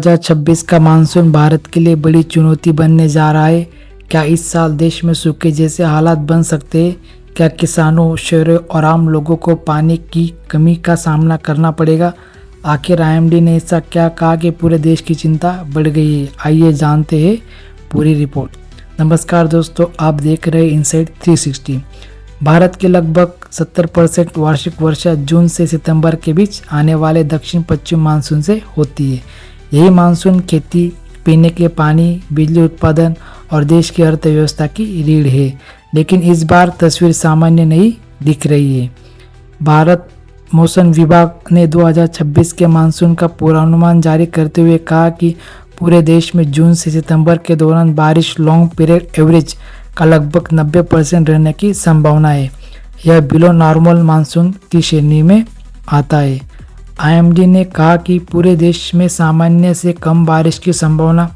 2026 का मानसून भारत के लिए बड़ी चुनौती बनने जा रहा है। क्या इस साल देश में सूखे जैसे हालात बन सकते हैं? क्या किसानों, शहरों और आम लोगों को पानी की कमी का सामना करना पड़ेगा? आखिर आईएमडी ने ऐसा क्या कहा कि पूरे देश की चिंता बढ़ गई है? आइए जानते हैं पूरी रिपोर्ट। नमस्कार दोस्तों, आप देख रहे हैं इनसाइड 360। भारत के लगभग 70% वार्षिक वर्षा जून से सितंबर के बीच आने वाले दक्षिण पश्चिम मानसून से होती है। यही मानसून खेती, पीने के पानी, बिजली उत्पादन और देश की अर्थव्यवस्था की रीढ़ है। लेकिन इस बार तस्वीर सामान्य नहीं दिख रही है। भारत मौसम विभाग ने 2026 के मानसून का पूर्वानुमान जारी करते हुए कहा कि पूरे देश में जून से सितंबर के दौरान बारिश लॉन्ग पीरियड एवरेज का लगभग 90% रहने की संभावना है। यह बिलो नॉर्मल मानसून की श्रेणी में आता है। आईएमडी ने कहा कि पूरे देश में सामान्य से कम बारिश की संभावना,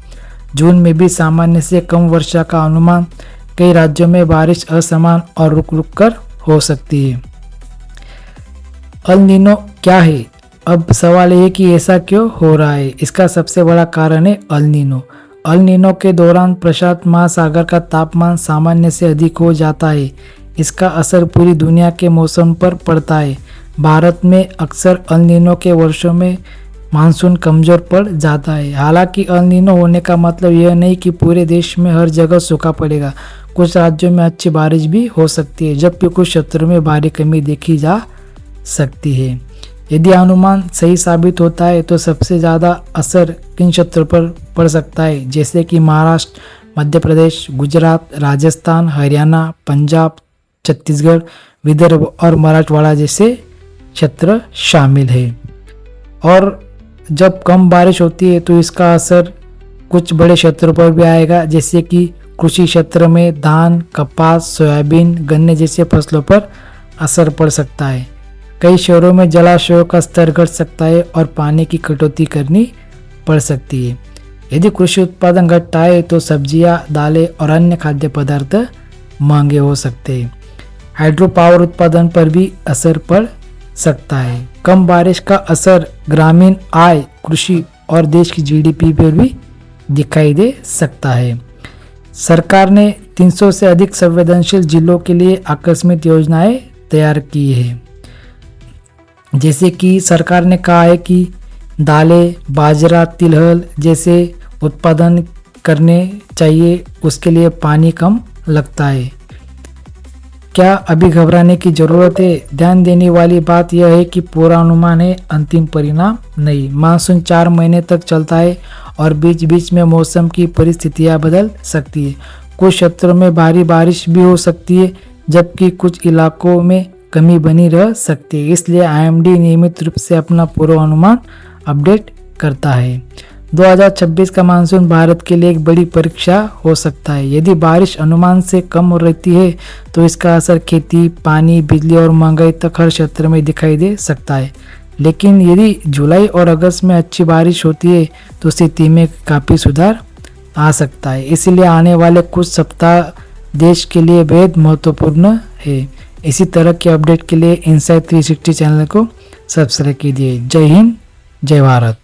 जून में भी सामान्य से कम वर्षा का अनुमान, कई राज्यों में बारिश असमान और रुक रुक कर हो सकती है। अल नीनो क्या है? अब सवाल ये कि ऐसा क्यों हो रहा है। इसका सबसे बड़ा कारण है अल नीनो। अल नीनो के दौरान प्रशांत महासागर का तापमान सामान्य से अधिक हो जाता है। इसका असर पूरी दुनिया के मौसम पर पड़ता है। भारत में अक्सर अल नीनो के वर्षों में मानसून कमज़ोर पड़ जाता है। हालांकि अल नीनो होने का मतलब यह नहीं कि पूरे देश में हर जगह सूखा पड़ेगा। कुछ राज्यों में अच्छी बारिश भी हो सकती है, जबकि कुछ क्षेत्रों में भारी कमी देखी जा सकती है। यदि अनुमान सही साबित होता है तो सबसे ज़्यादा असर किन क्षेत्रों पर पड़ सकता है, जैसे कि महाराष्ट्र, मध्य प्रदेश, गुजरात, राजस्थान, हरियाणा, पंजाब, छत्तीसगढ़, विदर्भ और मराठवाड़ा जैसे क्षेत्र शामिल है। और जब कम बारिश होती है तो इसका असर कुछ बड़े क्षेत्रों पर भी आएगा, जैसे कि कृषि क्षेत्र में धान, कपास, सोयाबीन, गन्ने जैसे फसलों पर असर पड़ सकता है। कई शहरों में जलाशयों का स्तर घट सकता है और पानी की कटौती करनी पड़ सकती है। यदि कृषि उत्पादन घटता है तो सब्जियां, दालें और अन्य खाद्य पदार्थ महंगे हो सकते हैं। हाइड्रो पावर उत्पादन पर भी असर पड़ सकता है। कम बारिश का असर ग्रामीण आय, कृषि और देश की जीडीपी पर भी दिखाई दे सकता है। सरकार ने 300 से अधिक संवेदनशील जिलों के लिए आकस्मिक योजनाएं तैयार की है। जैसे कि सरकार ने कहा है कि दालें, बाजरा, तिलहन जैसे उत्पादन करने चाहिए, उसके लिए पानी कम लगता है। क्या अभी घबराने की ज़रूरत है? ध्यान देने वाली बात यह है कि पूर्वानुमान है, अंतिम परिणाम नहीं। मानसून 4 महीने तक चलता है और बीच बीच में मौसम की परिस्थितियां बदल सकती है। कुछ क्षेत्रों में भारी बारिश भी हो सकती है, जबकि कुछ इलाकों में कमी बनी रह सकती है। इसलिए आईएमडी नियमित रूप से अपना पूर्वानुमान अपडेट करता है। 2026 का मानसून भारत के लिए एक बड़ी परीक्षा हो सकता है। यदि बारिश अनुमान से कम रहती है तो इसका असर खेती, पानी, बिजली और महंगाई तक हर क्षेत्र में दिखाई दे सकता है। लेकिन यदि जुलाई और अगस्त में अच्छी बारिश होती है तो स्थिति में काफ़ी सुधार आ सकता है। इसलिए आने वाले कुछ सप्ताह देश के लिए बेहद महत्वपूर्ण है। इसी तरह के अपडेट के लिए इनसाइड 360 चैनल को सब्सक्राइब कीजिए। जय हिंद, जय भारत।